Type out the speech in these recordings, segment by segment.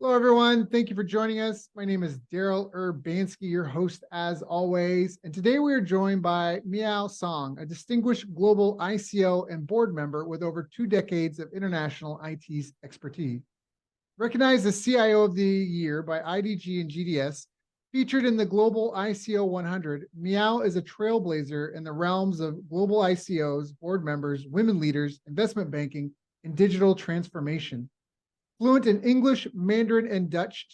Hello, everyone. Thank you for joining us. My name is Daryl Urbanski, your host as always. And today we are joined by Miao Song, a distinguished global ICO and board member with over 2 decades of international IT expertise. Recognized as CIO of the Year by IDG and GDS, featured in the Global ICO 100, Miao is a trailblazer in the realms of global ICOs, board members, women leaders, investment banking, and digital transformation. Fluent in English, Mandarin, and Dutch,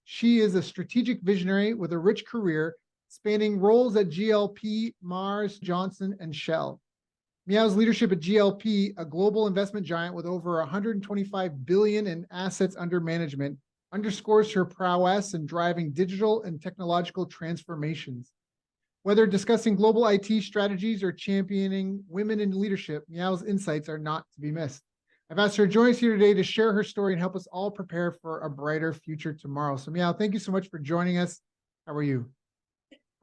she is a strategic visionary with a rich career spanning roles at GLP, Mars, Johnson, and Shell. Miao's leadership at GLP, a global investment giant with over 125 billion in assets under management, underscores her prowess in driving digital and technological transformations. Whether discussing global IT strategies or championing women in leadership, Miao's insights are not to be missed. I've asked her to join us here today to share her story and help us all prepare for a brighter future tomorrow. So Miao, thank you so much for joining us. How are you?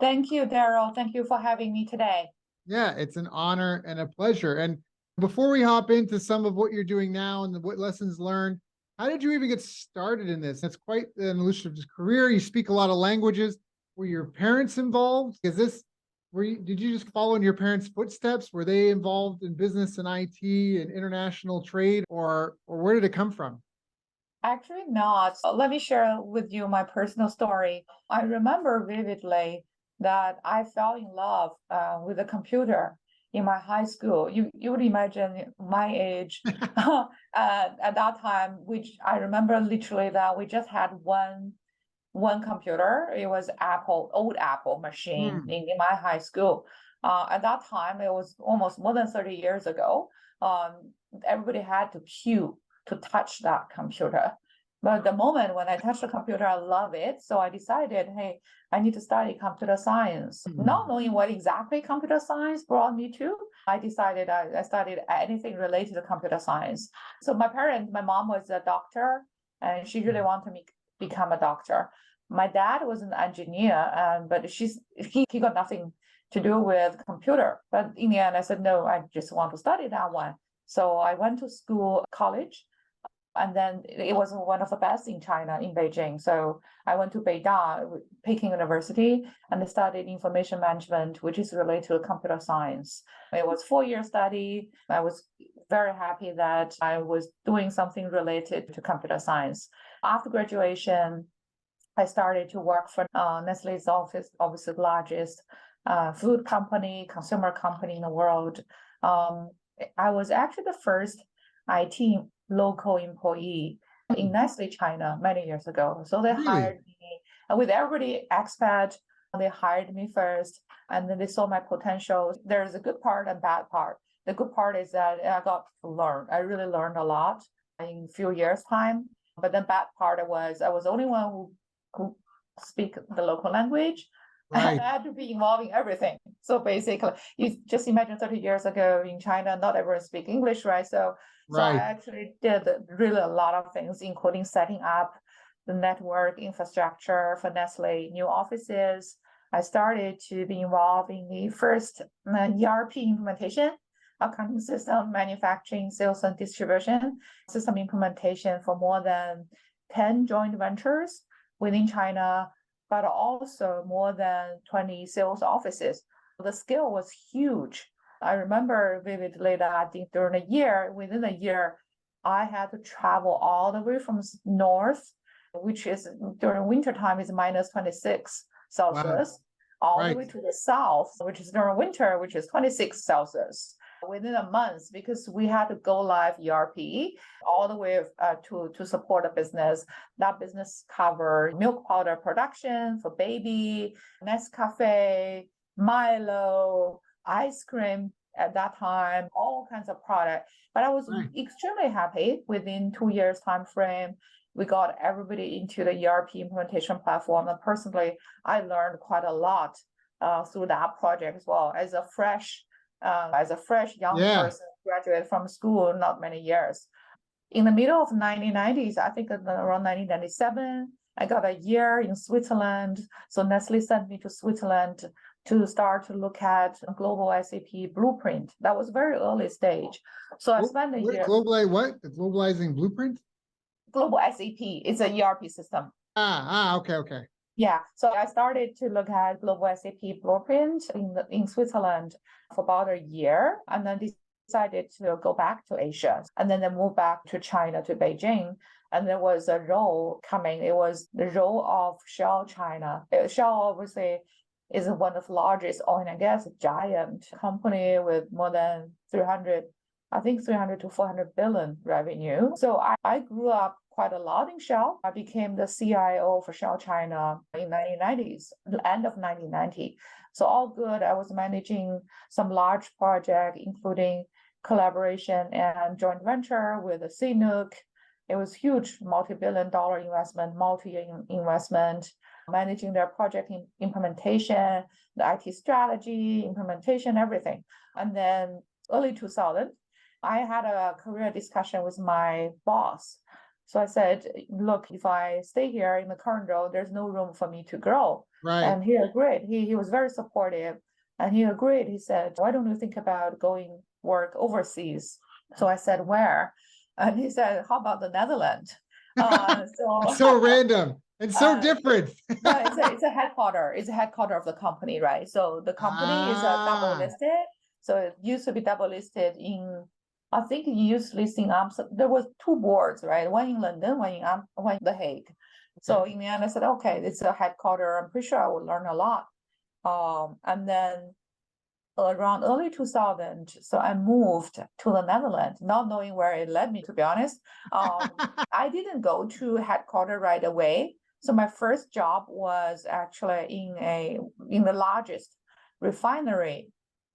Thank you, Daryl. Thank you for having me today. Yeah, it's an honor and a pleasure. And before we hop into some of what you're doing now and what lessons learned, how did you even get started in this? That's quite an illustrative career. You speak a lot of languages. Were your parents involved? Did you just follow in your parents' footsteps? Were they involved in business and IT and international trade, or where did it come from? Actually, not. Let me share with you my personal story. I remember vividly that I fell in love with a computer in my high school. You would imagine my age at that time, which I remember literally that we just had one computer. It was old Apple machine in my high school. At that time, it was almost more than 30 years ago. Everybody had to queue to touch that computer. But the moment when I touched the computer, I love it. So I decided, hey, I need to study computer science. Not knowing what exactly computer science brought me to, I decided I studied anything related to computer science. So my mom was a doctor, and she really wanted me to become a doctor. My dad was an engineer, but he got nothing to do with computer. But in the end, I said, no, I just want to study that one. So I went to college, and then it was one of the best in China, in Beijing. So I went to Peking University, and I studied information management, which is related to computer science. It was 4-year study. I was very happy that I was doing something related to computer science. After graduation, I started to work for Nestle's office, obviously the largest food company, consumer company in the world. I was actually the first IT local employee in Nestle China many years ago. So they hired me, and with everybody expat, they hired me first, and then they saw my potential. There's a good part and bad part. The good part is that I got to learn. I really learned a lot in a few years' time. But the bad part was I was the only one who speak the local language. And I had to be involved in everything. So basically, you just imagine 30 years ago in China, not everyone speak English, right? So I actually did really a lot of things, including setting up the network infrastructure for Nestle, new offices. I started to be involved in the first ERP implementation, accounting system, manufacturing, sales and distribution system implementation for more than 10 joint ventures within China, but also more than 20 sales offices. The scale was huge. I remember vividly that within a year, I had to travel all the way from north, which is during wintertime is minus 26 Celsius, all the way to the south, which is during winter, which is 26 Celsius. Within a month, because we had to go live ERP all the way to support a business. That business covered milk powder production for baby, Nescafe, Milo, ice cream at that time, all kinds of products. But I was extremely happy. Within 2 years time frame, we got everybody into the ERP implementation platform. And personally, I learned quite a lot through that project as well. As a fresh young person, graduated from school not many years. In the middle of 1990s, I think around 1997, I got a year in Switzerland. So Nestle sent me to Switzerland to start to look at global SAP blueprint. That was very early stage. So I spent a year. The globalizing blueprint? Global SAP. It's an ERP system. Okay. Yeah, so I started to look at global SAP blueprint in Switzerland for about a year, and then decided to go back to Asia, and then I moved back to China, to Beijing, and there was a role coming. It was the role of Shell China. Shell obviously is one of the largest oil and gas giant company with more than 300 to 400 billion revenue. So I grew up quite a lot in Shell. I became the CIO for Shell China in 1990s, the end of 1990. So all good. I was managing some large project, including collaboration and joint venture with the CNOOC. It was huge, multi-billion dollar investment, multi-year investment, managing their project implementation, the IT strategy, implementation, everything. And then early 2000, I had a career discussion with my boss. So I said, look, if I stay here in the current role, there's no room for me to grow. Right. And he agreed. He was very supportive. And he agreed. He said, why don't you think about going work overseas? So I said, where? And he said, how about the Netherlands? So random and so different. No, it's a headquarter. It's a headquarter of the company, right? So the company is double listed. So it used to be double listed in, I think it used to list in Amsterdam. There was two boards, right? One in London, one in The Hague. So in the end, I said, okay, it's a headquarter. I'm pretty sure I will learn a lot. And then around early 2000, so I moved to the Netherlands, not knowing where it led me, to be honest. I didn't go to headquarters right away. So my first job was actually in the largest refinery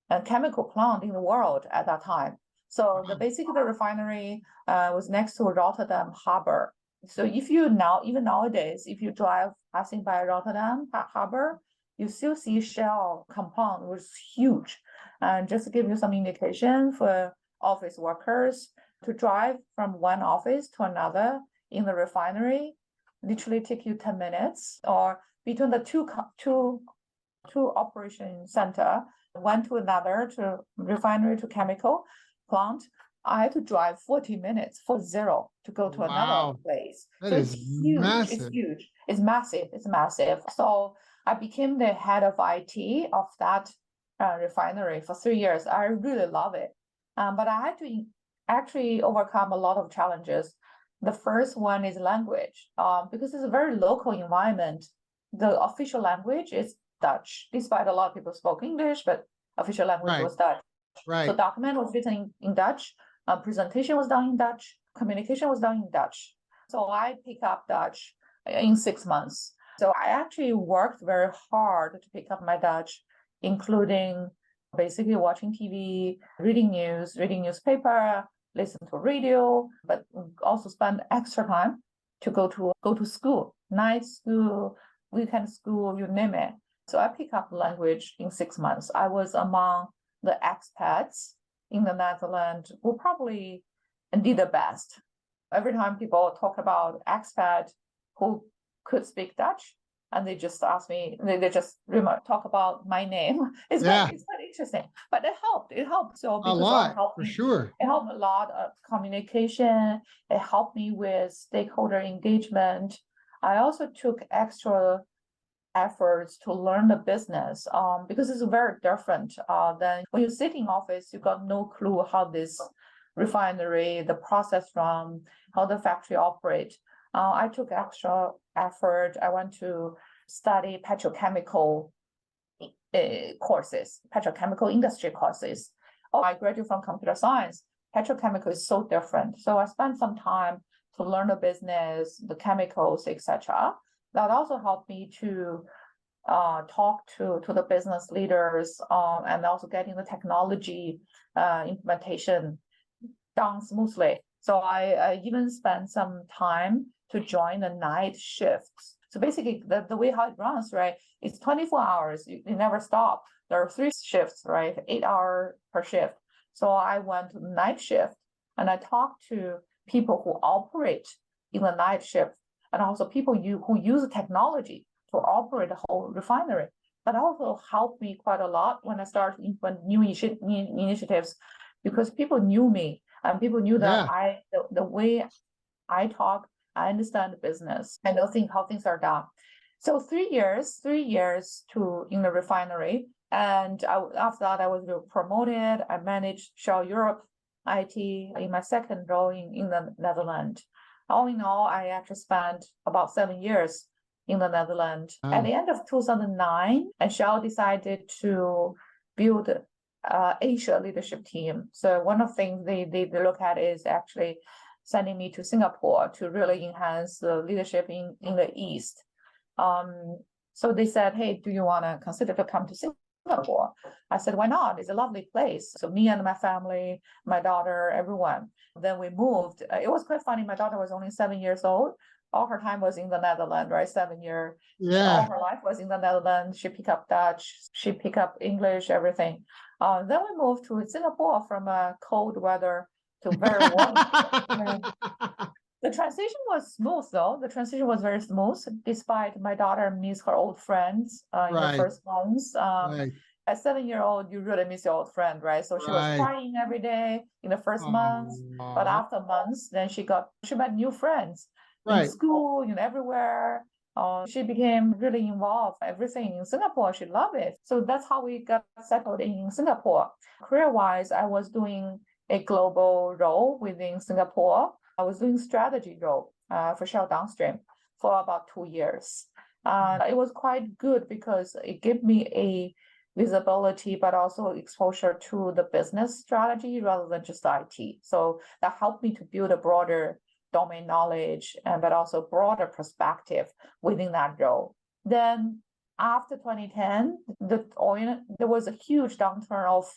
and chemical plant in the world at that time. So basically the refinery was next to Rotterdam Harbor. So if you now, even nowadays, if you drive passing by Rotterdam Harbor, you still see Shell compound, which is huge. And just to give you some indication for office workers, to drive from one office to another in the refinery literally take you 10 minutes, or between the two operation center, one to another, to refinery to chemical plant, I had to drive 40 minutes to go to another place. That so is it's huge. massive. It's huge. It's massive. It's massive. So I became the head of IT of that refinery for 3 years. I really love it. But I had to actually overcome a lot of challenges. The first one is language, because it's a very local environment. The official language is Dutch, despite a lot of people spoke English, but official language was Dutch. Right. So document was written in Dutch, presentation was done in Dutch, communication was done in Dutch. So I pick up Dutch in 6 months. So I actually worked very hard to pick up my Dutch, including basically watching TV, reading news, reading newspaper, listen to radio, but also spend extra time to go to school, night school, weekend school, you name it. So I pick up language in 6 months. I was among the expats in the Netherlands who probably did the best. Every time people talk about expat who could speak Dutch, and they just ask me, they just talk about my name. It's quite interesting, but it helped. It helped. So a lot, for sure. It helped a lot of communication. It helped me with stakeholder engagement. I also took extra efforts to learn the business, because it's very different than when you sit in office. You got no clue how this refinery, the process run, how the factory operate. I took extra effort. I went to study petrochemical courses, petrochemical industry courses. I graduated from computer science. Petrochemical is so different. So I spent some time to learn the business, the chemicals, etc. That also helped me to talk to the business leaders, and also getting the technology implementation done smoothly. So I even spent some time to join the night shifts. So basically the way how it runs, right, it's 24 hours. You never stop. There are 3 shifts, right, 8 hours per shift. So I went to the night shift and I talked to people who operate in the night shift, and also people who use technology to operate the whole refinery. That also helped me quite a lot when I started implement new initiatives, because people knew me and people knew that the way I talk I understand the business. I know how things are done. So 3 years to in the refinery. And after that, I was promoted. I managed Shell Europe IT in my second role in the Netherlands. All in all, I actually spent about 7 years in the Netherlands. Wow. At the end of 2009, and Shell decided to build Asia leadership team. So one of the things they look at is actually sending me to Singapore to really enhance the leadership in the East. So they said, hey, do you want to consider to come to Singapore? I said, why not? It's a lovely place. So me and my family, my daughter, everyone. Then we moved. It was quite funny. My daughter was only 7 years old. All her time was in the Netherlands, right? 7 years. Yeah. All her life was in the Netherlands. She picked up Dutch. She picked up English, everything. Then we moved to Singapore from cold weather to very warm. The transition was smooth, though. The transition was very smooth, despite my daughter miss her old friends in the first months. At 7-year-old, you really miss your old friend, right? So she was crying every day in the first months, but after months, then she met new friends in school, everywhere. She became really involved. Everything in Singapore, she loved it. So that's how we got settled in Singapore. Career-wise, I was doing a global role within Singapore. I was doing strategy role for Shell Downstream for about 2 years. It was quite good because it gave me a visibility, but also exposure to the business strategy rather than just IT. So that helped me to build a broader domain knowledge, but also broader perspective within that role. Then after 2010, there was a huge downturn of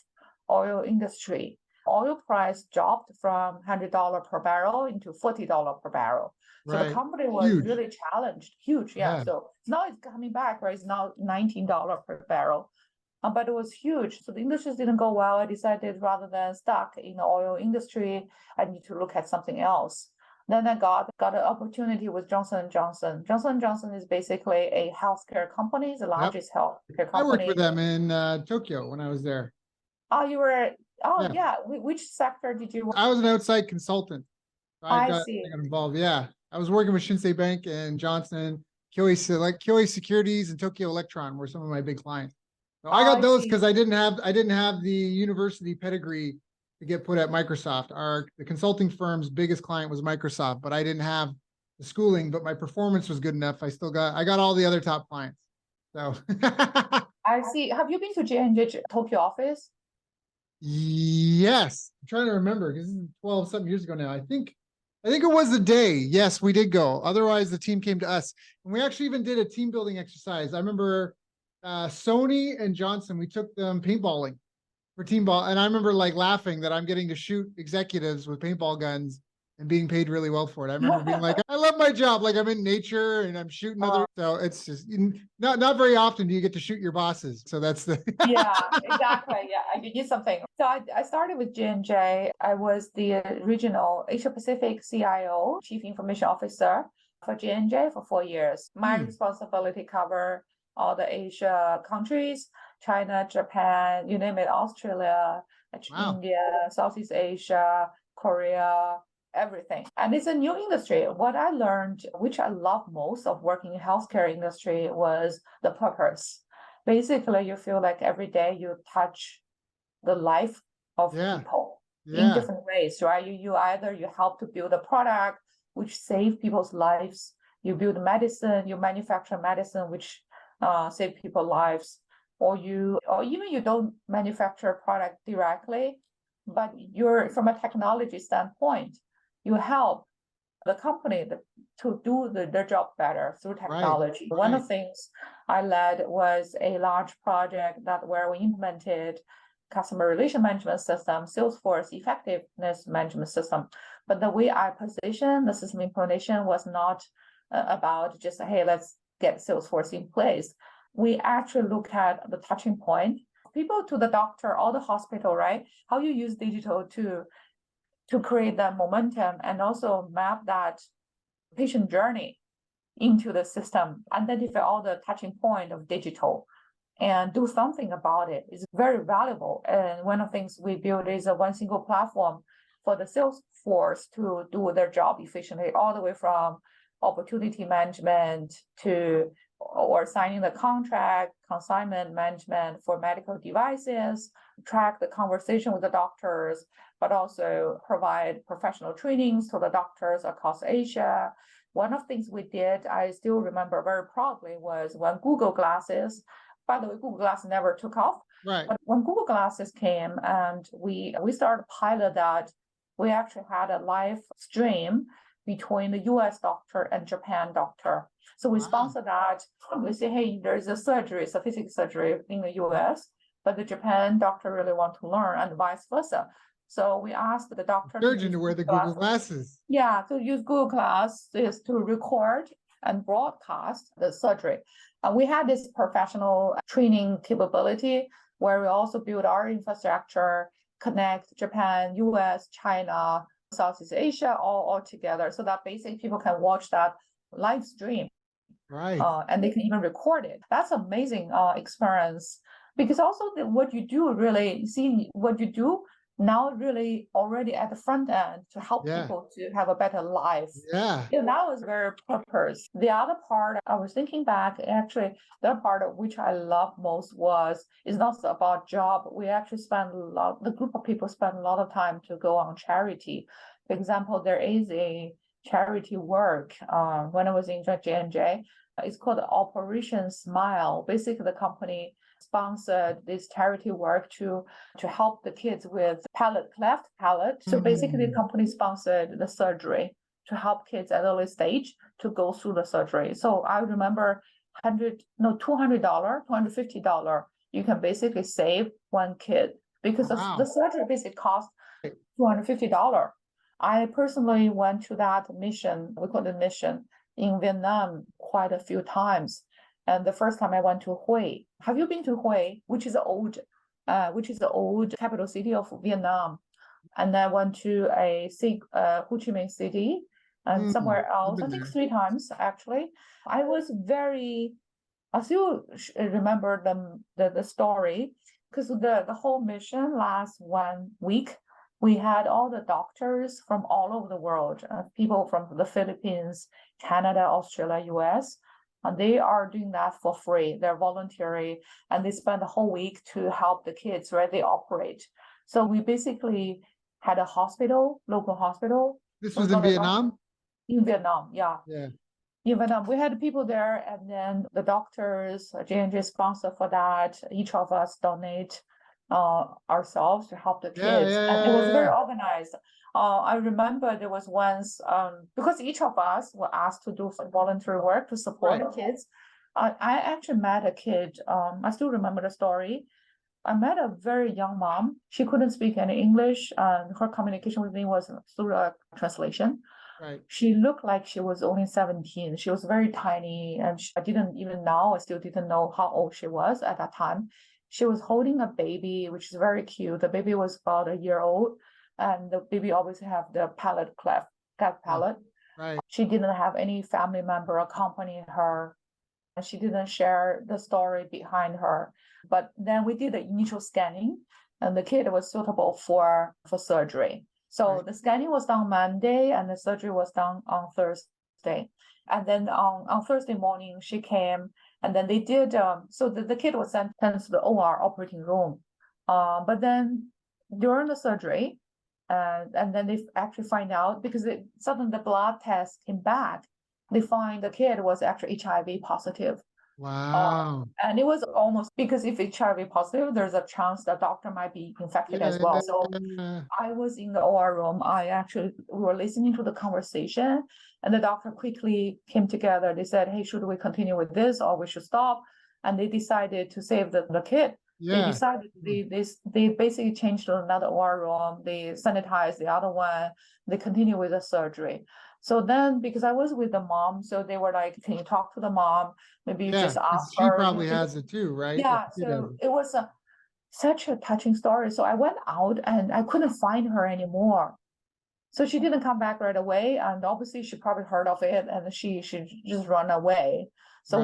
oil industry. Oil price dropped from $100 per barrel into $40 per barrel. So the company was really challenged, huge. Yeah. So now it's coming back, right? It's now $19 per barrel. But it was huge. So the industry didn't go well. I decided rather than stuck in the oil industry, I need to look at something else. Then I got an opportunity with Johnson & Johnson. Johnson & Johnson is basically a healthcare company, the largest healthcare company. I worked with them in Tokyo when I was there. Oh, you were... Oh, yeah. Which sector did you work? I was an outside consultant. I see. I got involved. Yeah. I was working with Shinsei Bank and Johnson, Kyoei Securities and Tokyo Electron were some of my big clients. So I got those because I didn't have the university pedigree to get put at Microsoft. The consulting firm's biggest client was Microsoft, but I didn't have the schooling, but my performance was good enough. I got all the other top clients. So I see. Have you been to J&J Tokyo office? Yes, I'm trying to remember because this is 12 something years ago now. I think it was the day. Yes, we did go. Otherwise, the team came to us, and we actually even did a team building exercise. I remember Sony and Johnson. We took them paintballing for team ball, and I remember like laughing that I'm getting to shoot executives with paintball guns and being paid really well for it. I remember being like, I love my job. Like I'm in nature and I'm shooting other. So it's just not very often do you get to shoot your bosses. So that's the. Yeah, exactly. Yeah, you need something. So I started with J&J. I was the regional Asia Pacific CIO, Chief Information Officer for J&J for 4 years. My responsibility cover all the Asia countries, China, Japan, you name it, Australia, India, Southeast Asia, Korea, everything. And it's a new industry. What I learned, which I love most of working in healthcare industry, was the purpose. Basically, you feel like every day you touch the life of people in different ways, right? You help to build a product which save people's lives. You build medicine, you manufacture medicine which save people's lives, or even you don't manufacture a product directly, but you're from a technology standpoint, you help the company to do their job better through technology. One of the things I led was a large project where we implemented customer relation management system, Salesforce effectiveness management system. But the way I positioned the system implementation was not about just, hey, let's get Salesforce in place. We actually look at the touching point, people to the doctor or the hospital, right? How you use digital to create that momentum and also map that patient journey into the system, identify all the touching point of digital and do something about it is very valuable. And one of the things we build is a one single platform for the sales force to do their job efficiently, all the way from opportunity management to or signing the contract, consignment management for medical devices, track the conversation with the doctors, but also provide professional trainings to the doctors across Asia. One of the things we did, I still remember very proudly, was when Google Glasses, by the way, Google Glass never took off. Right. But when Google Glasses came and we started to pilot that, we actually had a live stream between the US doctor and Japan doctor. So we Wow. sponsor that. We say, hey, there's a surgery, it's a physical surgery in the US, but the Japan doctor really want to learn, and vice versa. So we asked the doctor Surgeon to wear the Google glasses. Yeah, to use Google Glasses to record and broadcast the surgery. We had this professional training capability where we also build our infrastructure, connect Japan, US, China, Southeast Asia, all together, so that basically people can watch that live stream. Right. And they can even record it. That's amazing experience, because also what you do really, see what you do now really already at the front end to help people to have a better life. Yeah. That was very purpose. The other part, I was thinking back, actually, the other part of which I love most is not about job. We actually the group of people spend a lot of time to go on charity. For example, there is a charity work when I was in J&J. It's called Operation Smile. Basically, the company sponsored this charity work to help the kids with cleft palate. So basically, the company sponsored the surgery to help kids at early stage to go through the surgery. So I remember $200, $250. You can basically save one kid because the surgery basically cost $250. I personally went to that mission, we call it mission, in Vietnam quite a few times. And the first time I went to Hue. Have you been to Hue, which is the old capital city of Vietnam? And I went to Ho Chi Minh City and somewhere else. I think 3 times actually. I still remember the story, because the whole mission lasts 1 week. We had all the doctors from all over the world, people from the Philippines, Canada, Australia, US. And they are doing that for free. They're voluntary, and they spend the whole week to help the kids, right? They operate. So we basically had a hospital, local hospital. This was in Vietnam? In Vietnam, yeah. Yeah. In Vietnam, we had people there, and then the doctors, J&J sponsor for that. Each of us donate ourselves to help the kids. And it was very organized. I remember there was once, because each of us were asked to do voluntary work to support the kids. I actually met a kid. I still remember the story. I met a very young mom. She couldn't speak any English, and her communication with me was through a translation. Right. She looked like she was only 17. She was very tiny, and I still didn't know how old she was at that time. She was holding a baby, which is very cute. The baby was about a year old, and the baby always have the cleft palate. Right. She didn't have any family member accompanying her, and she didn't share the story behind her. But then we did the initial scanning, and the kid was suitable for surgery. So the scanning was done Monday, and the surgery was done on Thursday. And then on Thursday morning, she came, and then they did, so the kid was sent to the OR operating room. But then during the surgery, and then they actually find out, because suddenly the blood test came back, they find the kid was actually HIV positive. Wow. And it was almost, because if HIV positive, there's a chance the doctor might be infected as well. So I was in the OR room. We were listening to the conversation, and the doctor quickly came together. They said, hey, should we continue with this or we should stop? And they decided to save the kid. They decided they basically changed to another OR room. They sanitized the other one. They continue with the surgery. So then, because I was with the mom, so they were like, can you talk to the mom? Maybe you just ask her. She probably has it too, right? Yeah, so it was such a touching story. So I went out and I couldn't find her anymore. So she didn't come back right away. And obviously she probably heard of it, and she just run away. So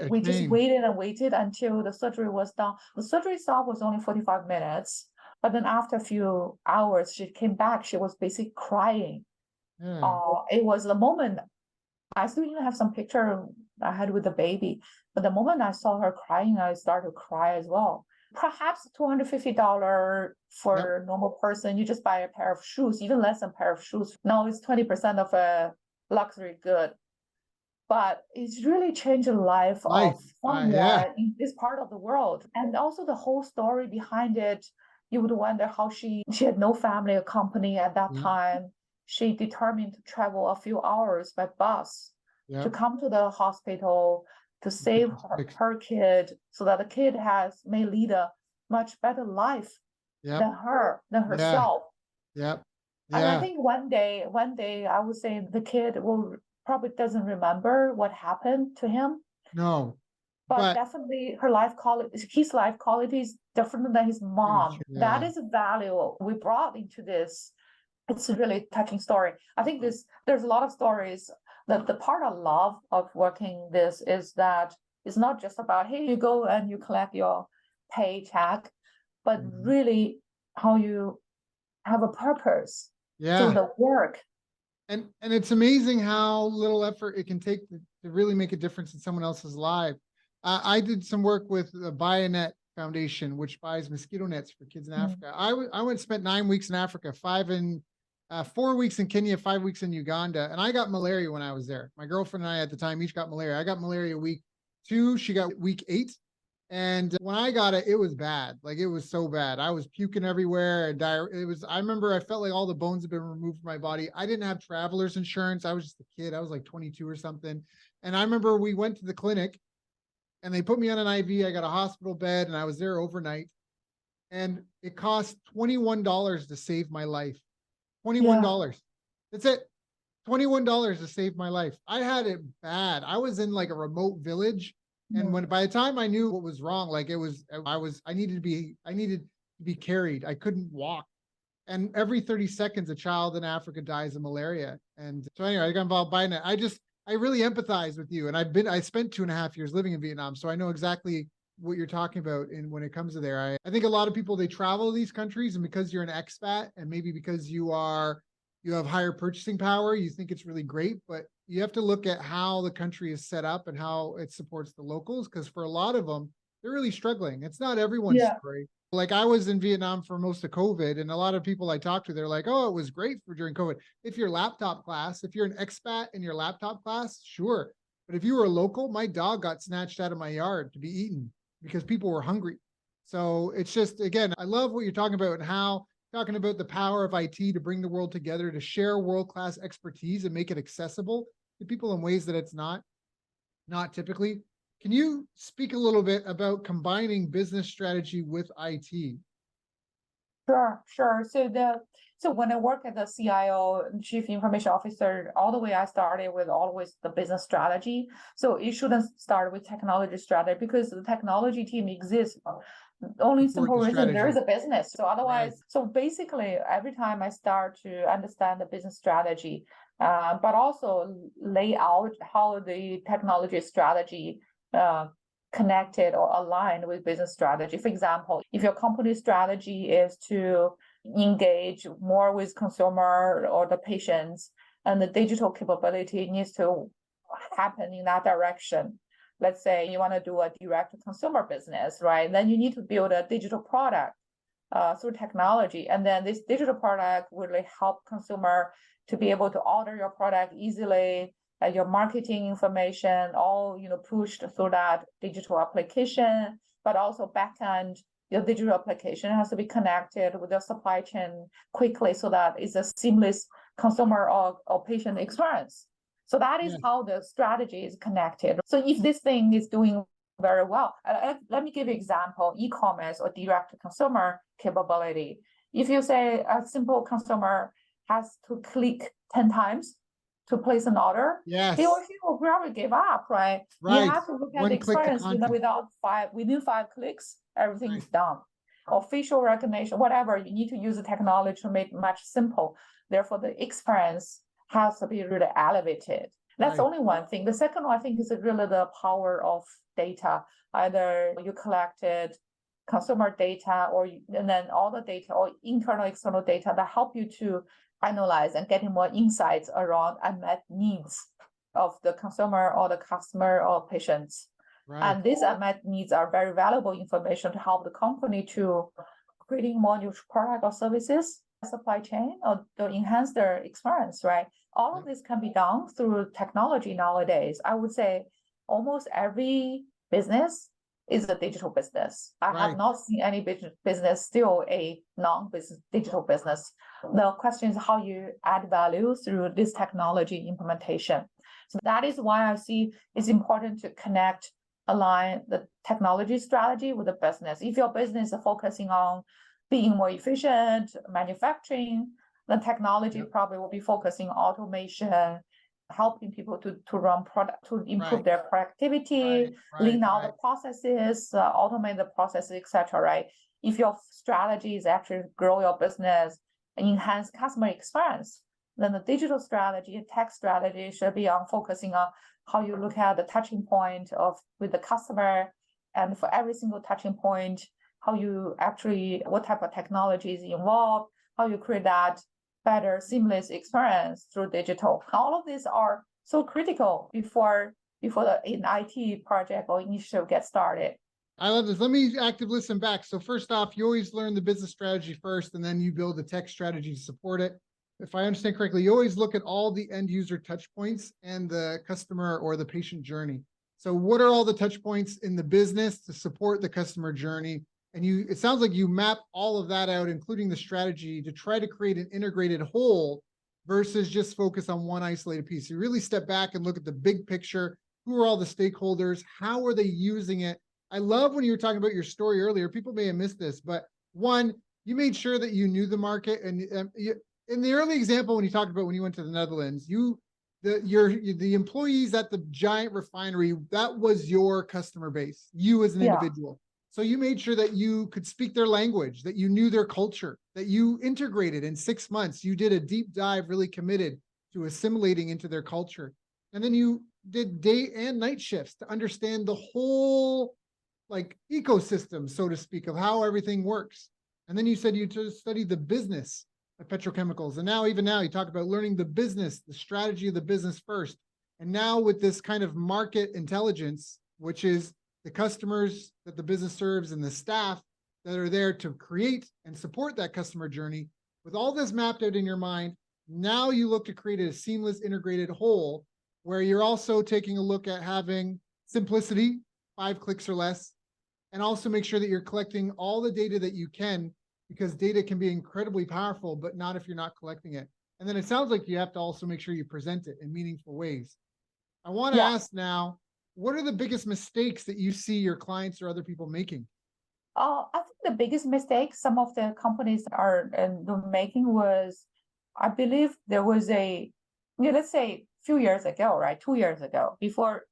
we just waited and waited until the surgery was done. The surgery itself was only 45 minutes. But then after a few hours, she came back. She was basically crying. Yeah. It was the moment I still even have some picture I had with the baby. But the moment I saw her crying, I started to cry as well. Perhaps $250 for Yep. a normal person. You just buy a pair of shoes, even less than a pair of shoes. Now it's 20% of a luxury good. But it's really changed the life Life. of Yeah. someone in this part of the world. And also the whole story behind it, you would wonder how she had no family or company at that Yeah. time. She determined to travel a few hours by bus to Yep. come to the hospital to save Fixed. her kid so that the kid may lead a much better life Yep. than Yeah. herself. Yep. And I Yeah. think one day I would say the kid will probably doesn't remember what happened to him, No. but But definitely his life quality is different than his mom. That yeah. is a value we brought into this. It's a really touching story. I think there's a lot of stories that the part I love of working this is that it's not just about, hey, you go and you collect your paycheck, but Mhm. really how you have a purpose through Yeah. the work. And it's amazing how little effort it can take to really make a difference in someone else's life. I did some work with the Buy a Net Foundation, which buys mosquito nets for kids in Mm. Africa. I went spent 9 weeks in Africa, 4 weeks in Kenya, 5 weeks in Uganda, and I got malaria when I was there. My girlfriend and I at the time each got malaria. I got malaria week 2, she got week 8. And when I got it, it was bad. Like it was so bad. I was puking everywhere. And I remember I felt like all the bones had been removed from my body. I didn't have traveler's insurance. I was just a kid. I was like 22 or something. And I remember we went to the clinic and they put me on an IV. I got a hospital bed and I was there overnight. And it cost $21 to save my life. Yeah. $21. That's it. $21 to save my life. I had it bad. I was in like a remote village. And Mm. by the time I knew what was wrong, like I needed to be carried. I couldn't walk. And every 30 seconds, a child in Africa dies of malaria. And so anyway, I got involved by it. I really empathize with you. And I spent 2.5 years living in Vietnam. So I know exactly what you're talking about when it comes to there. I think a lot of people, they travel to these countries, and because you're an expat and maybe because you have higher purchasing power, you think it's really great, but you have to look at how the country is set up and how it supports the locals. Because for a lot of them, they're really struggling. It's not everyone's Yeah. story. Like I was in Vietnam for most of COVID, and a lot of people I talked to, they're like, "Oh, it was great for during COVID." If you're laptop class, if you're an expat in your laptop class, sure. But if you were a local, my dog got snatched out of my yard to be eaten because people were hungry. So it's just, again, I love what you're talking about and how talking about the power of IT to bring the world together, to share world-class expertise and make it accessible to people in ways that it's not typically. Can you speak a little bit about combining business strategy with IT? Sure. So when I work as a CIO, Chief Information Officer, all the way I started with always the business strategy. So it shouldn't start with technology strategy because the technology team exists. Only Support simple the reason there is strategy. a business. So Right. otherwise, so basically every time I start to understand the business strategy, but also lay out how the technology strategy uh, connected or aligned with business strategy. For example, if your company strategy is to engage more with consumer or the patients, and the digital capability needs to happen in that direction. Let's say you want to do a direct to consumer business, right? Then you need to build a digital product through technology, and then this digital product will really help consumer to be able to order your product easily, your marketing information all pushed through that digital application, but also backend your digital application has to be connected with the supply chain quickly so that it's a seamless consumer or patient experience. So that is Yeah. how the strategy is connected. So if this thing is doing very well, let me give you an example, e-commerce or direct to consumer capability. If you say a simple consumer has to click 10 times to place an order, he or Yes. she will probably give up, right? You Right. have to look at the One click to experience, content. within 5 clicks, everything's Right. done. Or facial recognition, whatever, you need to use the technology to make it much simple. Therefore, the experience has to be really elevated. That's Right. only one thing. The second one, I think, is really the power of data. Either you collected consumer data, and then all the data or internal, external data that help you to analyze and getting more insights around unmet needs of the consumer or the customer or patients. Right. And these unmet needs are very valuable information to help the company to creating more new product or services, supply chain, or to enhance their experience, right? All of this can be done through technology nowadays. I would say almost every business is a digital business. I have not seen any business still a non-business digital business. The question is how you add value through this technology implementation. So that is why I see it's important to align the technology strategy with the business. If your business is focusing on being more efficient, manufacturing, then technology probably will be focusing on automation, helping people to run product, to improve their productivity, lean out the processes, automate the processes, etc. Right? If your strategy is actually grow your business and enhance customer experience, then the digital strategy and tech strategy should be on focusing on how you look at the touching point with the customer, and for every single touching point, how you actually, what type of technology is involved, how you create that better seamless experience through digital. All of these are so critical before an IT project or initiative gets started. I love this. Let me active listen back. So first off, you always learn the business strategy first, and then you build the tech strategy to support it. If I understand correctly, you always look at all the end user touch points and the customer or the patient journey. So what are all the touch points in the business to support the customer journey? And it sounds like you map all of that out, including the strategy, to try to create an integrated whole versus just focus on one isolated piece. You really step back and look at the big picture. Who are all the stakeholders? How are they using it? I love when you were talking about your story earlier. People may have missed this, but one, you made sure that you knew the market. And in the early example, when you talked about when you went to the Netherlands, the employees at the giant refinery, that was your customer base, you as an individual. So you made sure that you could speak their language, that you knew their culture, that you integrated in 6 months. You did a deep dive, really committed to assimilating into their culture. And then you did day and night shifts to understand the whole ecosystem, so to speak, of how everything works. And then you said you just studied the business of petrochemicals. And now, even now, you talk about learning the business, the strategy of the business first. And now with this kind of market intelligence, which is the customers that the business serves and the staff that are there to create and support that customer journey, with all this mapped out in your mind, now you look to create a seamless integrated whole where you're also taking a look at having simplicity, 5 clicks or less, and also make sure that you're collecting all the data that you can, because data can be incredibly powerful, but not if you're not collecting it. And then it sounds like you have to also make sure you present it in meaningful ways. I want to ask now, what are the biggest mistakes that you see your clients or other people making? I think the biggest mistake some of the companies are making was, I believe there was let's say a few years ago, right? 2 years ago,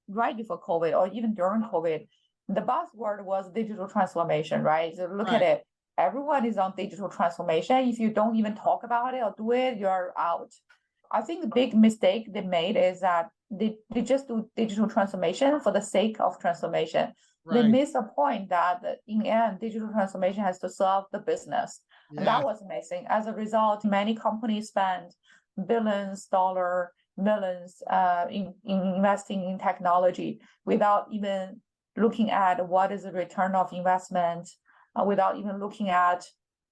right before COVID or even during COVID, the buzzword was digital transformation, right? So look at it. Everyone is on digital transformation. If you don't even talk about it or do it, you're out. I think the big mistake they made is that they just do digital transformation for the sake of transformation. They miss the point that in the end, digital transformation has to serve the business. And that was missing. As a result, many companies spend billions, millions in investing in technology without even looking at what is the return of investment, without even looking at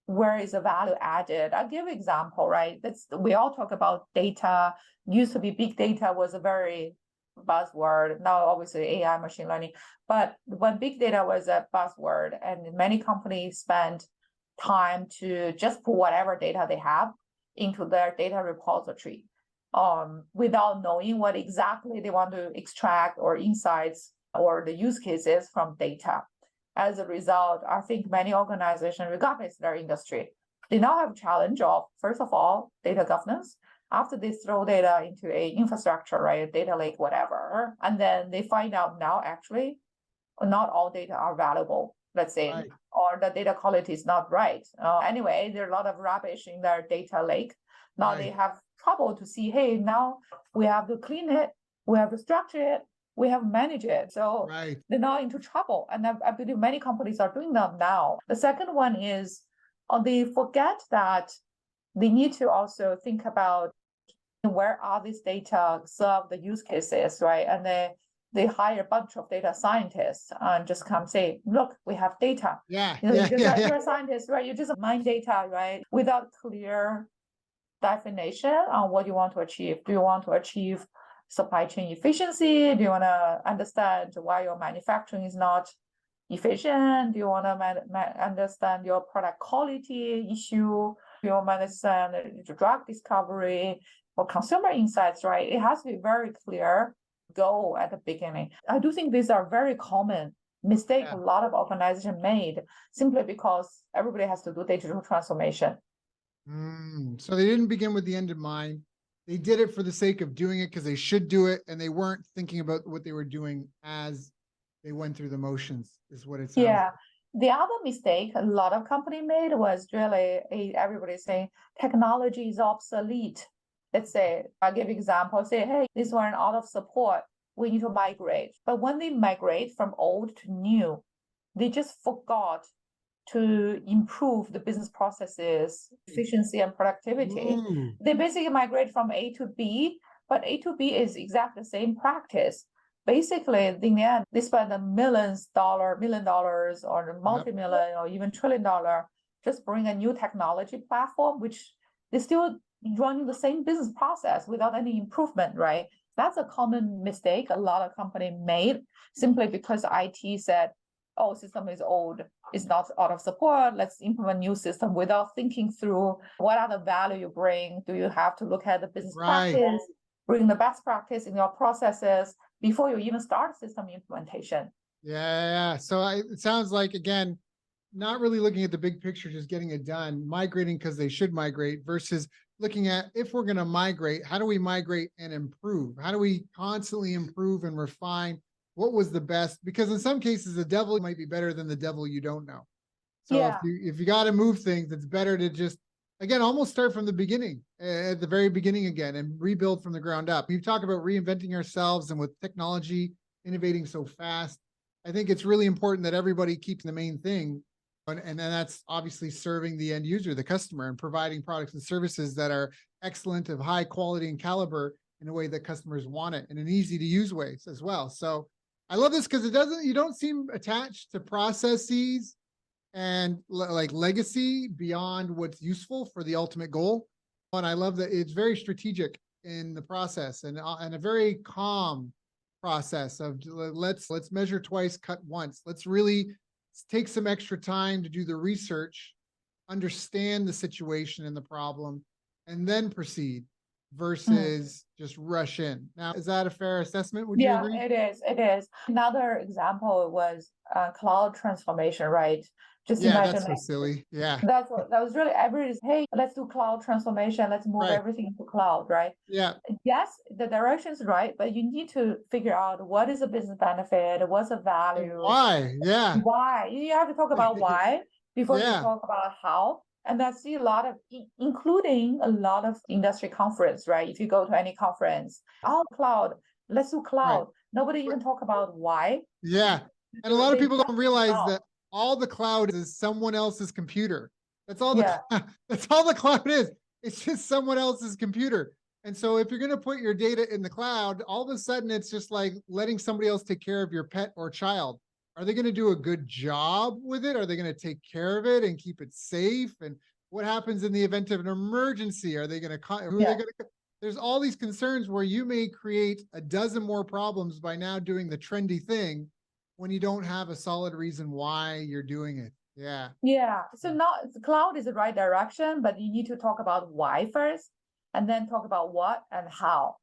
where is the value added. I'll give an example, right? We all talk about data. Used to be big data was a very buzzword. Now, obviously, AI, machine learning. But when big data was a buzzword, and many companies spend time to just put whatever data they have into their data repository, without knowing what exactly they want to extract or insights or the use cases from data. As a result, I think many organizations, regardless of their industry, they now have a challenge of, first of all, data governance. After they throw data into a infrastructure, right, a data lake, whatever, and then they find out now actually not all data are valuable, let's say, or the data quality is not right. Anyway, there are a lot of rubbish in their data lake. Now they have trouble to see, hey, now we have to clean it, we have to structure it, we have managed it. So Right. they're not into trouble. And I believe many companies are doing that now. The second one is they forget that they need to also think about where are these data serve the use cases, right? And they hire a bunch of data scientists and just come say, look, we have data. Yeah. You know, Yeah. Yeah. Yeah. you're a scientist, right? You just mine data, right? Without clear definition on what you want to achieve. Do you want to achieve supply chain efficiency? Do you want to understand why your manufacturing is not efficient? Do you want to understand your product quality issue? Do you want to understand the drug discovery or consumer insights, right? It has to be very clear goal at the beginning. I do think these are very common mistake a lot of organizations made simply because everybody has to do digital transformation. So they didn't begin with the end in mind. They did it for the sake of doing it because they should do it, and they weren't thinking about what they were doing as they went through the motions, is what it sounds Yeah. like. The other mistake a lot of company made was really everybody saying technology is obsolete. Let's say, I'll give example, say, hey, this one out of support, we need to migrate. But when they migrate from old to new, they just forgot to improve the business processes, efficiency and productivity. Ooh. They basically migrate from A to B, but A to B is exactly the same practice. Basically, in the end, they spend $1 million or multi-million or even $1 trillion, just bring a new technology platform, which they still running the same business process without any improvement, right? That's a common mistake a lot of companies made simply because IT said, oh, system is old, it's not out of support, let's implement new system without thinking through what are the value you bring. Do you have to look at the business practice, bring the best practice in your processes before you even start system implementation? Yeah. So it sounds like, again, not really looking at the big picture, just getting it done, migrating because they should migrate versus looking at, if we're going to migrate, how do we migrate and improve? How do we constantly improve and refine what was the best? Because in some cases, the devil might be better than the devil you don't know. So if you got to move things, it's better to just, again, almost start from the beginning, at the very beginning again, and rebuild from the ground up. You talk about reinventing ourselves, and with technology innovating so fast, I think it's really important that everybody keeps the main thing. And then that's obviously serving the end user, the customer, and providing products and services that are excellent, of high quality and caliber, in a way that customers want it, in an easy to use way as well. So I love this because you don't seem attached to processes and like legacy beyond what's useful for the ultimate goal. And I love that it's very strategic in the process, and a very calm process of let's measure twice, cut once. Let's really take some extra time to do the research, understand the situation and the problem, and then proceed versus just rush in. Now, is that a fair assessment? Would you agree? It is. It is. Another example was cloud transformation, right? Just imagine That's so silly. Yeah. that was really every hey, let's do cloud transformation, let's move everything into cloud, right? Yeah. Yes, the direction is right, but you need to figure out what is the business benefit, what's the value, why. Yeah. Why. You have to talk about why before you talk about how. And I see a lot of, including a lot of industry conference, right? If you go to any conference, cloud, let's do cloud. Nobody even talk about why. Yeah. And a lot of people don't realize that all the cloud is someone else's computer. That's all that's all the cloud is. It's just someone else's computer. And so if you're going to put your data in the cloud, all of a sudden it's just like letting somebody else take care of your pet or child. Are they going to do a good job with it? Are they going to take care of it and keep it safe? And what happens in the event of an emergency? Are they going to, there's all these concerns where you may create a dozen more problems by now doing the trendy thing when you don't have a solid reason why you're doing it. Yeah. So now the cloud is the right direction, but you need to talk about why first, and then talk about what and how.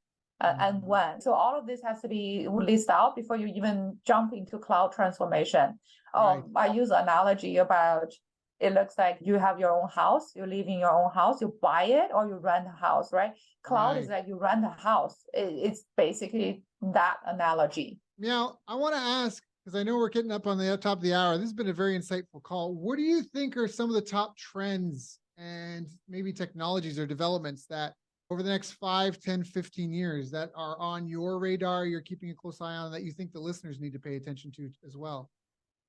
And when. So all of this has to be listed out before you even jump into cloud transformation. I use an analogy about, it looks like you have your own house, you live in your own house, you buy it or you rent a house, right? Cloud is like you rent a house. It's basically that analogy. Now, I want to ask, because I know we're getting up on the top of the hour. This has been a very insightful call. What do you think are some of the top trends and maybe technologies or developments that over the next 5, 10, 15 years that are on your radar, you're keeping a close eye on, that you think the listeners need to pay attention to as well?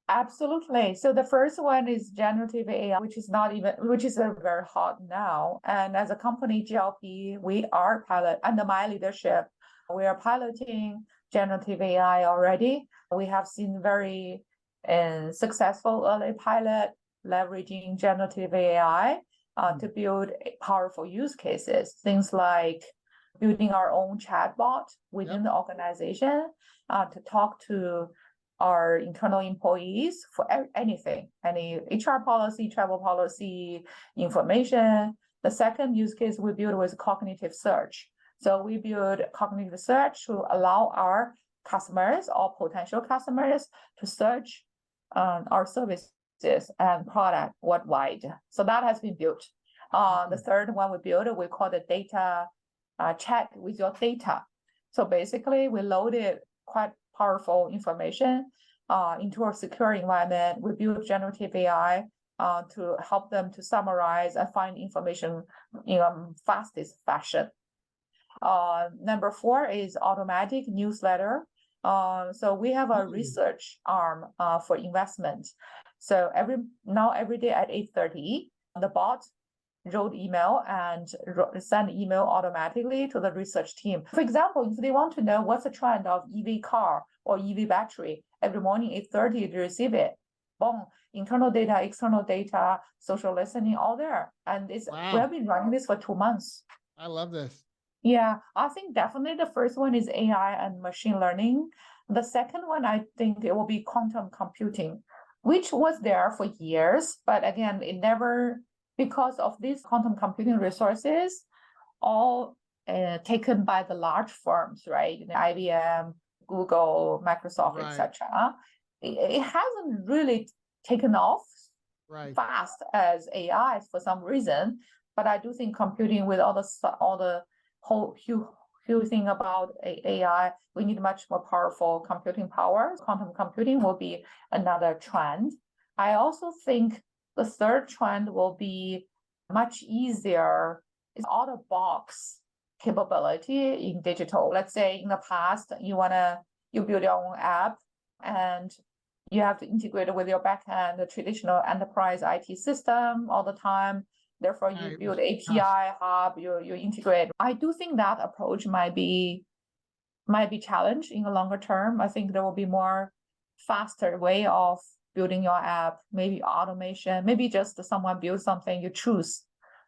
Absolutely. So the first one is generative AI, which is very hot now. And as a company, GLP, we are under my leadership, we are piloting generative AI already. We have seen very successful early pilot leveraging generative AI to build powerful use cases, things like building our own chatbot within the organization to talk to our internal employees for anything, any HR policy, travel policy, information. The second use case we built was cognitive search. So we build cognitive search to allow our customers or potential customers to search our services and product worldwide. So that has been built. The third one we built, we call the data chat with your data. So basically, we loaded quite powerful information into our secure environment. We build generative AI to help them to summarize and find information in a fastest fashion. Number 4 is automatic newsletter. So we have a research arm for investment. So every day at 8:30, the bot wrote email and send email automatically to the research team. For example, if they want to know what's the trend of EV car or EV battery, every morning 8:30 they receive it. Boom, internal data, external data, social listening, all there. And we have been running this for 2 months. I love this. Yeah, I think definitely the first one is AI and machine learning. The second one, I think it will be quantum computing, which was there for years, but again, it never, because of these quantum computing resources, all taken by the large firms, right? IBM, Google, Microsoft, etc. It hasn't really taken off fast as AI for some reason. But I do think computing with all the whole huge thing about AI, we need much more powerful computing power. Quantum computing will be another trend. I also think the third trend will be much easier is out-of-box capability in digital. Let's say in the past, you build your own app and you have to integrate it with your backend, the traditional enterprise IT system all the time. Therefore, you build API hub, you integrate. I do think that approach might be challenged in the longer term. I think there will be more faster way of building your app, maybe automation, maybe just someone builds something, you choose,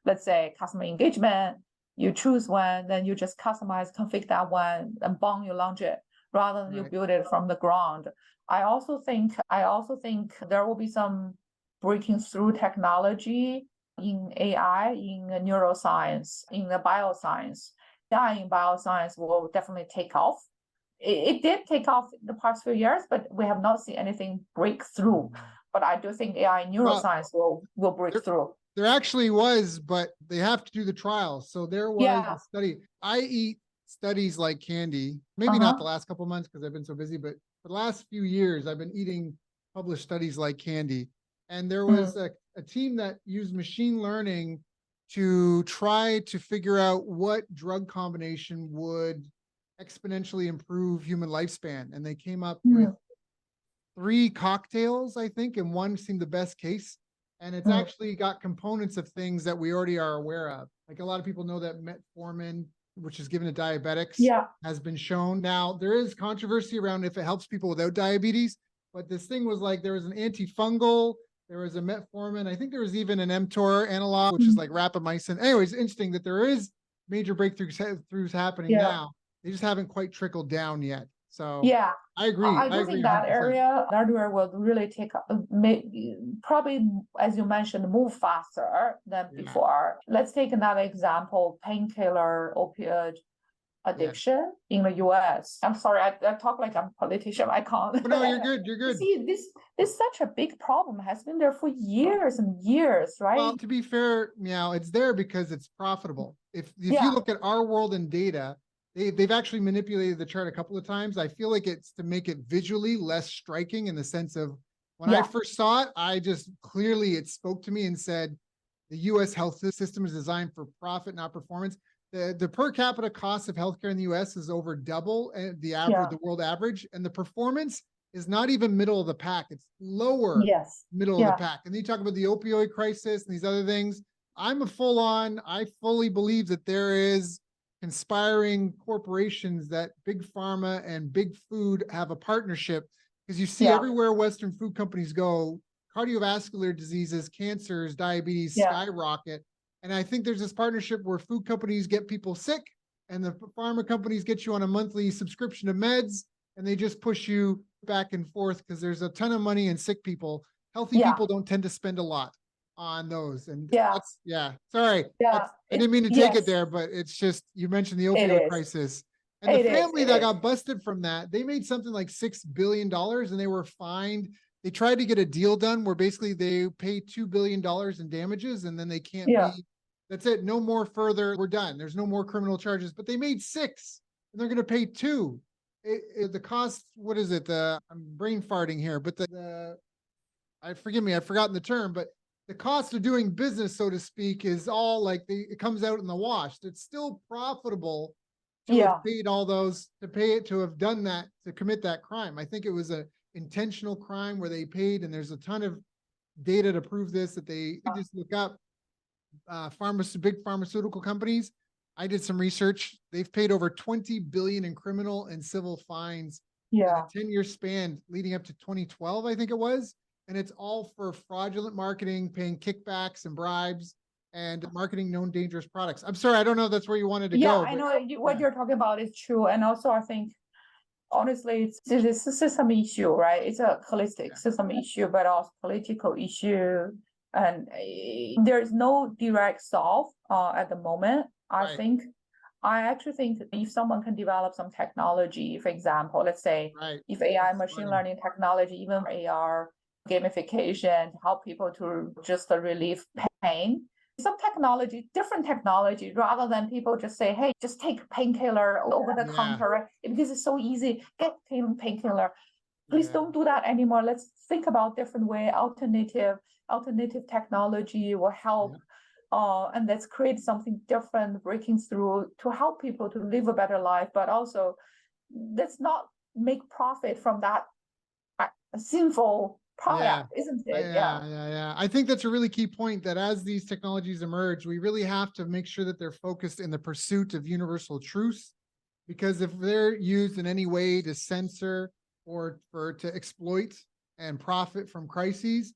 let's say customer engagement, you choose one, then you just customize, configure that one, and boom, you launch it, rather than you build it from the ground. I also think there will be some breaking through technology in AI, in neuroscience, in the bioscience. AI in bioscience will definitely take off. It did take off in the past few years, but we have not seen anything break through. But I do think AI in neuroscience will break through. There actually was, but they have to do the trials. So there was a study. I eat studies like candy, maybe not the last couple of months because I've been so busy, but for the last few years, I've been eating published studies like candy. And there was a team that used machine learning to try to figure out what drug combination would exponentially improve human lifespan. And they came up with 3 cocktails, I think, and one seemed the best case. And it's actually got components of things that we already are aware of. Like a lot of people know that metformin, which is given to diabetics, has been shown. Now, there is controversy around if it helps people without diabetes, but this thing was like, there was an antifungal, there was a metformin, I think there was even an mTOR analog, which is like rapamycin. Anyways, interesting that there is major breakthroughs happening now. They just haven't quite trickled down yet. So I agree. I do think that 100%. Area hardware will really probably, as you mentioned, move faster than before. Let's take another example: painkiller, opioid addiction in the US. I'm sorry, I talk like I'm a politician. I can't. No, you're good. You're good. See, this is such a big problem. Has been there for years and years, right? Well, to be fair, Miao, it's there because it's profitable. If you look at our world and data, they've actually manipulated the chart a couple of times. I feel like it's to make it visually less striking in the sense of when I first saw it, I just clearly it spoke to me and said, the US health system is designed for profit, not performance. The per capita cost of healthcare in the US is over double the average, Yeah. the world average, and the performance is not even middle of the pack. It's lower Yes. middle of Yeah. the pack. And then you talk about the opioid crisis and these other things. I fully believe that there is conspiring corporations that big pharma and big food have a partnership, because you see Yeah. everywhere Western food companies go, cardiovascular diseases, cancers, diabetes Yeah. skyrocket. And I think there's this partnership where food companies get people sick and the pharma companies get you on a monthly subscription of meds, and they just push you back and forth because there's a ton of money in sick people. Healthy Yeah. people don't tend to spend a lot on those. And Yeah. that's, yeah, sorry. Yeah. I didn't mean to take it Yes, there, but it's just, you mentioned the it opioid is. crisis. And the It is. family It that is. got busted from that, they made something like $6 billion and they were fined. They tried to get a deal done where basically they pay $2 billion in damages and then they can't Yeah. be, that's it, no more further, we're done. There's no more criminal charges, but they made 6 and they're going to pay 2. The cost, what is it? I'm brain farting here, but forgive me, I've forgotten the term, but the cost of doing business, so to speak, is all like it comes out in the wash. It's still profitable to Yeah. have paid all those, to have done that, to commit that crime. I think it was a intentional crime where they paid, and there's a ton of data to prove this, that they just look up big pharmaceutical companies. I did some research. They've paid over 20 billion in criminal and civil fines in Yeah. a 10-year span leading up to 2012, I think it was. And it's all for fraudulent marketing, paying kickbacks and bribes, and marketing known dangerous products. I'm sorry, I don't know if that's where you wanted to Yeah, go. I But know what you're talking about is true. And also, I think, honestly, it's a system issue, right? It's a holistic system issue, but also political issue. And there's no direct solve at the moment. Right. I actually think if someone can develop some technology, for example, let's say Right. if AI, That's machine funny. learning technology, even AR, gamification, to help people to just relieve pain. Some technology, different technology, rather than people just say, hey, just take painkiller over the counter, right? Because it's so easy, get painkiller. Please don't do that anymore. Let's think about different way, alternative technology will help. And let's create something different, breaking through to help people to live a better life, but also let's not make profit from that sinful product, isn't it? Yeah. I think that's a really key point, that as these technologies emerge, we really have to make sure that they're focused in the pursuit of universal truths, because if they're used in any way to censor or to exploit and profit from crises,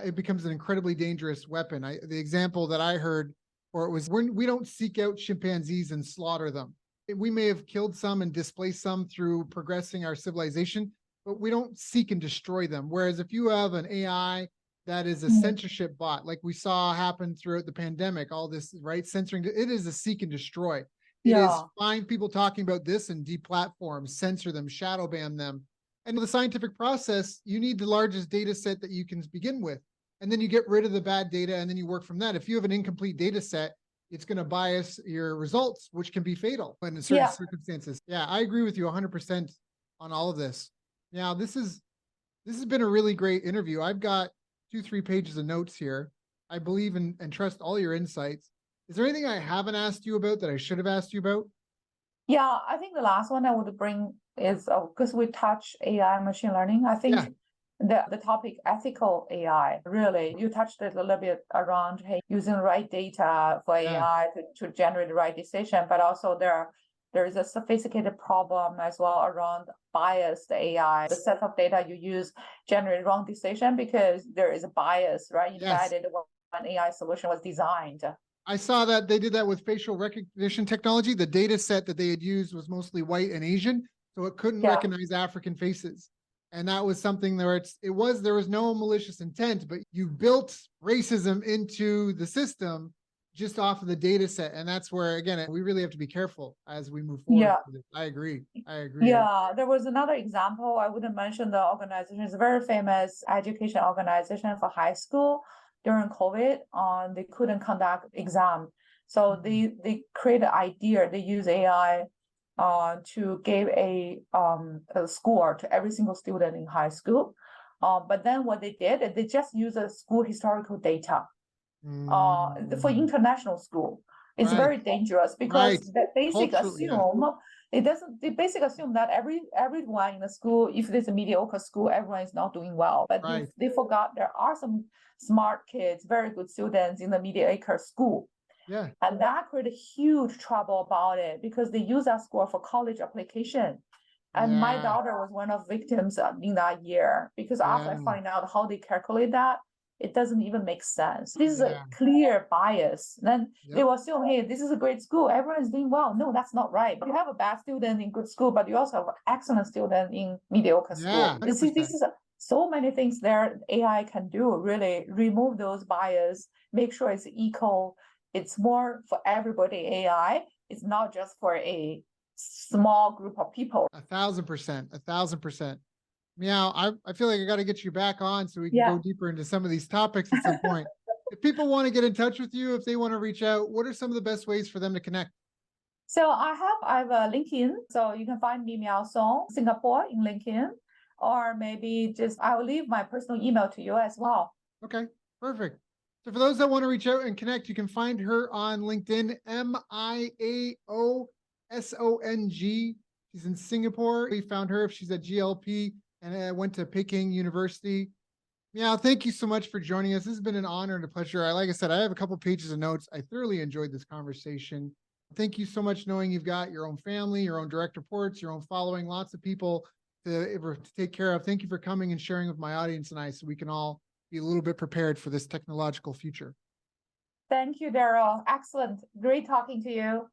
it becomes an incredibly dangerous weapon. The example that I heard, or it was, we don't seek out chimpanzees and slaughter them. We may have killed some and displaced some through progressing our civilization, but we don't seek and destroy them. Whereas if you have an AI that is a censorship bot, like we saw happen throughout the pandemic, all this, right, censoring, it is a seek and destroy. It is find people talking about this and deplatform, censor them, shadow ban them. And the scientific process, you need the largest data set that you can begin with. And then you get rid of the bad data and then you work from that. If you have an incomplete data set, it's going to bias your results, which can be fatal in certain circumstances. Yeah, I agree with you 100% on all of this. Now, this has been a really great interview. I've got 2-3 pages of notes here. I believe and trust all your insights. Is there anything I haven't asked you about that I should have asked you about? Yeah, I think the last one I would bring is because we touch AI and machine learning. I think the topic ethical AI, really, you touched it a little bit around, hey, using the right data for AI to generate the right decision, but also there is a sophisticated problem as well around biased AI. The set of data you use generate wrong decision because there is a bias, right? Embedded when AI solution was designed. I saw that they did that with facial recognition technology. The data set that they had used was mostly white and Asian, so it couldn't recognize African faces. And that was something where there was no malicious intent, but you built racism into the system just off of the data set. And that's where, again, we really have to be careful as we move forward. I agree. Yeah, there was another example. I wouldn't mention the organization. It's a very famous education organization for high school. During COVID, they couldn't conduct exam. So they create an idea. They use AI to give a score to every single student in high school. But then what they did, they just use a school historical data for international school. It's Right. very dangerous Right. because the basic Culturally, yeah. assume it doesn't the basic assume that everyone in the school, if there's a mediocre school, everyone is not doing well. But Right. they forgot there are some smart kids, very good students in the mediocre school. Yeah. And that created huge trouble about it because they use that score for college application. And my Yeah. daughter was one of victims in that year because after I Yeah. find out how they calculate that, it doesn't even make sense. This is a Yeah. clear bias. Then they Yep. will assume, hey, this is a great school. Everyone's doing well. No, that's not right. You have a bad student in good school, but you also have an excellent student in mediocre Yeah. school. You see, 100%. this is so many things there AI can do, really remove those bias, make sure it's equal. It's more for everybody AI. It's not just for a small group of people. 1,000%. 1,000%. Meow, I feel like I got to get you back on so we can Yeah. go deeper into some of these topics at some point. If people want to get in touch with you, if they want to reach out, what are some of the best ways for them to connect? So I have a LinkedIn, so you can find me Miao Song, Singapore in LinkedIn, or maybe just I will leave my personal email to you as well. Okay, perfect. So for those that want to reach out and connect, you can find her on LinkedIn, Miao Song. She's in Singapore. We found her if she's at GLP and went to Peking University. Meow, thank you so much for joining us. This has been an honor and a pleasure. Like I said, I have a couple pages of notes. I thoroughly enjoyed this conversation. Thank you so much, knowing you've got your own family, your own direct reports, your own following, lots of people to take care of. Thank you for coming and sharing with my audience and I so we can all be a little bit prepared for this technological future. Thank you, Daryl. Excellent. Great talking to you.